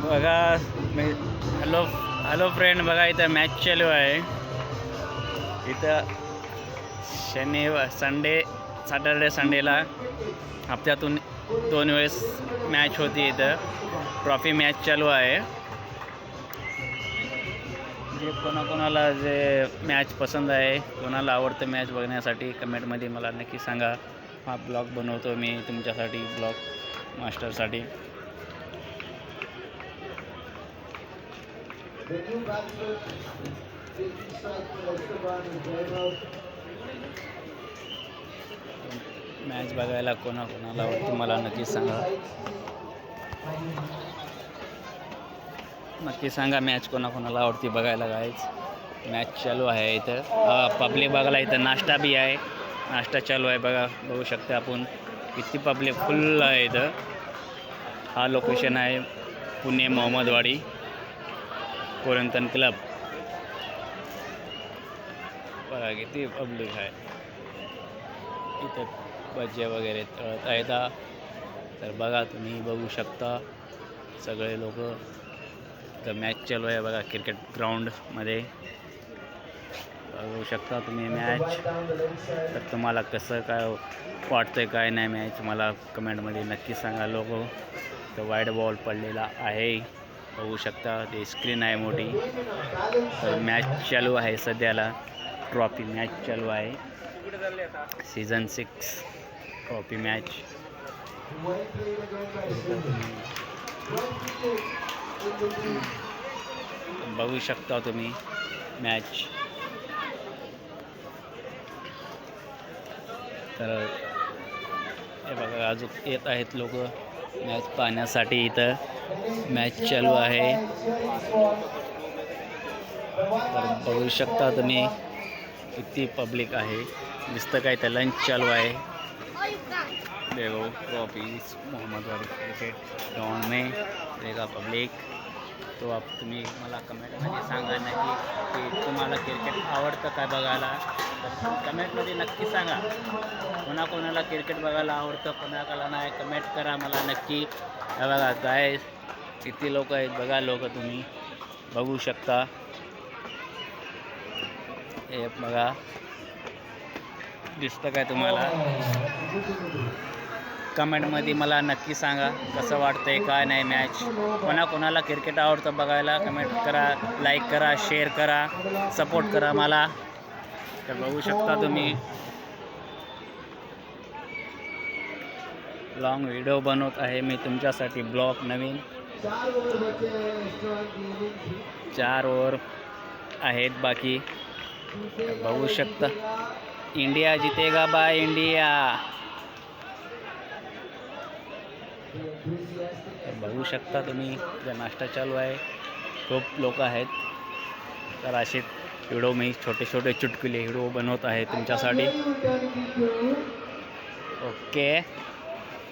बघा मी hello hello friend, बघा इथं मॅच चालू आहे. इथं सॅटर्डे संडेला हप्त्यातून 2 वेळेस मॅच होती. इथं ट्रॉफी मॅच चालू आहे. जे कोणाकोणाला जे मॅच पसंत आहे, कोणाला आवडतं मॅच बघण्यासाठी कमेंटमध्ये मला नक्की सांगा. हा ब्लॉग बनवतो मी तुमच्यासाठी, ब्लॉग मास्टरसाठी. मॅच बघायला कोणाकोणाला आवडते मला नक्की सांगा. नक्की सांगा मॅच कोणाकोणाला आवडते बघायला. गाईज मॅच चालू आहे. इथं पब्लिक बघायला इथं नाश्ता बी आहे. नाश्ता चालू आहे बघा, बघू शकता आपण किती पब्लिक फुल आहे इथं. हा लोकेशन आहे पुणे मोहम्मदवाडी कोरिंथन क्लब. बघा किती पब्लिक आहे इथं. भज्जे वगैरे तळत आहेत. तर बघा, तुम्ही बघू शकता सगळे लोक. तर मॅच चालू आहे बघा क्रिकेट ग्राउंडमध्ये. बघू शकता तुम्ही मॅच. तर तुम्हाला कसं काय वाटतंय काय नाही मॅच, मला कमेंटमध्ये नक्की सांगा. लोक तर वाईड बॉल पडलेला आहे, बघू शकता. ते स्क्रीन आहे मोठी. तर मॅच चालू आहे सध्याला. ट्रॉफी मॅच चालू आहे. Season 6 trophy match. बघू शकता तुम्ही मॅच. तर हे बघा अजून येत आहेत लोक मॅच पाहण्यासाठी. इथं मॅच चालू आहे. तर बघू शकता तुम्ही किती पब्लिक आहे. दिसतं काय तर लंच चालू आहे. देखो ट्रॉफी मोहम्मदवाडी क्रिकेट ग्राउंड में देखा पब्लिक. तो आप तुम्ही मला कमेंटमध्ये सांगा नक्की की तुम्हाला क्रिकेट आवडतं काय बघायला. तर कमेंटमध्ये नक्की सांगा कोणाकोणाला क्रिकेट बघायला आवडतं, कोणाकोणाला नाही. कमेंट करा मला नक्की. हे बघा काय किती लोक आहेत बघा. लोक तुम्ही बघू शकता. हे बघा दिसतं काय तुम्हाला. कमेंटमध्ये मला नक्की सांगा कसं वाटतंय काय नाही मॅच. कोणाकोणाला क्रिकेट आवडतं बघायला कमेंट करा, लाईक करा, शेअर करा, सपोर्ट करा मला. तर बघू शकता तुम्ही लॉंग व्हिडिओ बनवत आहे मी तुमच्यासाठी ब्लॉग नवीन. 4 ओव्हर आहेत बाकी. बघू शकता. इंडिया जीतेगा बाय इंडिया. बघू शकता तुम्ही. नाश्ता चालू आहे. खूप लोक आहेत. तर असे व्हिडिओ मी छोटे छोटे चुटकुले व्हिडिओ बनवत आहे तुमच्यासाठी. ओके.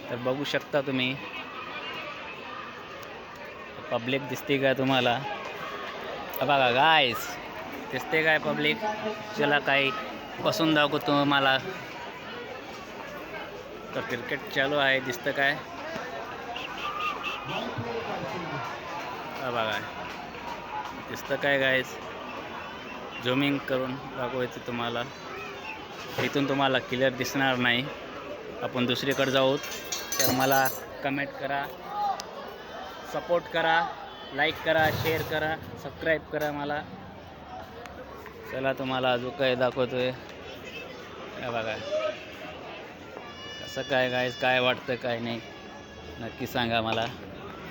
तर बघू शकता तुम्ही पब्लिक दिसते काय तुम्हाला. बघा गाईस दिसते काय पब्लिक. चला काही बसून दाखवतो तुम्हाला. तर क्रिकेट चालू आहे दिसतं काय. बघा दिसतं काय गाईस. झूमिंग करून दाखवायचं तुम्हाला. इथून तुम्हाला क्लिअर दिसणार नाही. आपण दुसरीकडे जाऊ. तर मला कमेंट करा, सपोर्ट करा, लाईक करा, शेअर करा, सबस्क्राईब करा मला. चला तुम्हाला अजून काय दाखवतोय. हे बघा कसं काय गाईस, काय वाटतं काय नाही नक्की सांगा मला.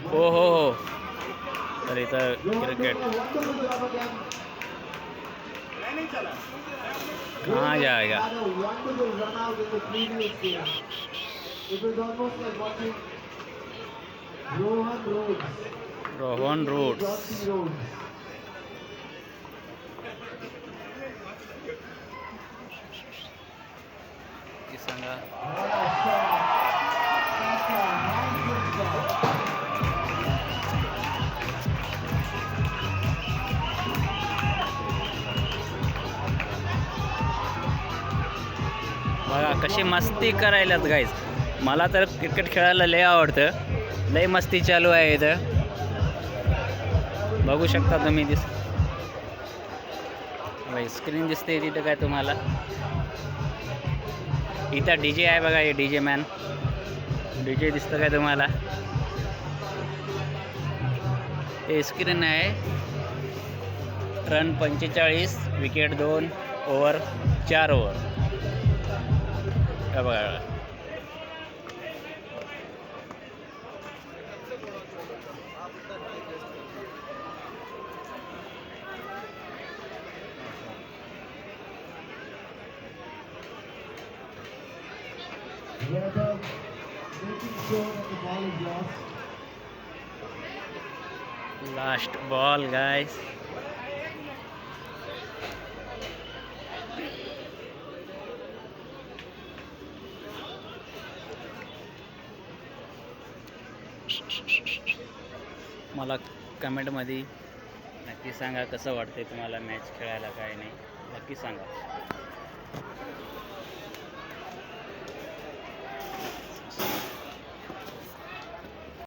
हो हो हो. तर इथं क्रिकेट कहाँ जाएगा. रोहन रोड्स. सांगा. बघा कशी मस्ती करायलात गाईज. मला तर क्रिकेट खेळायला लय आवडतं. लय मस्ती चालू आहे इथं. बघू शकता तुम्ही स्क्रीन दिसते तिथं काय तुम्हाला. इथं DJ आहे बघा, हे DJ मॅन. DJ दिसतं काय तुम्हाला. हे स्क्रीन आहे. Run 45, wicket 2, over 4 over. काय बघा. Last ball guys. मला कमेंटमध्ये नक्की सांगा कसं वाटते तुम्हाला मॅच खेळायला. काय नाही नक्की सांगा.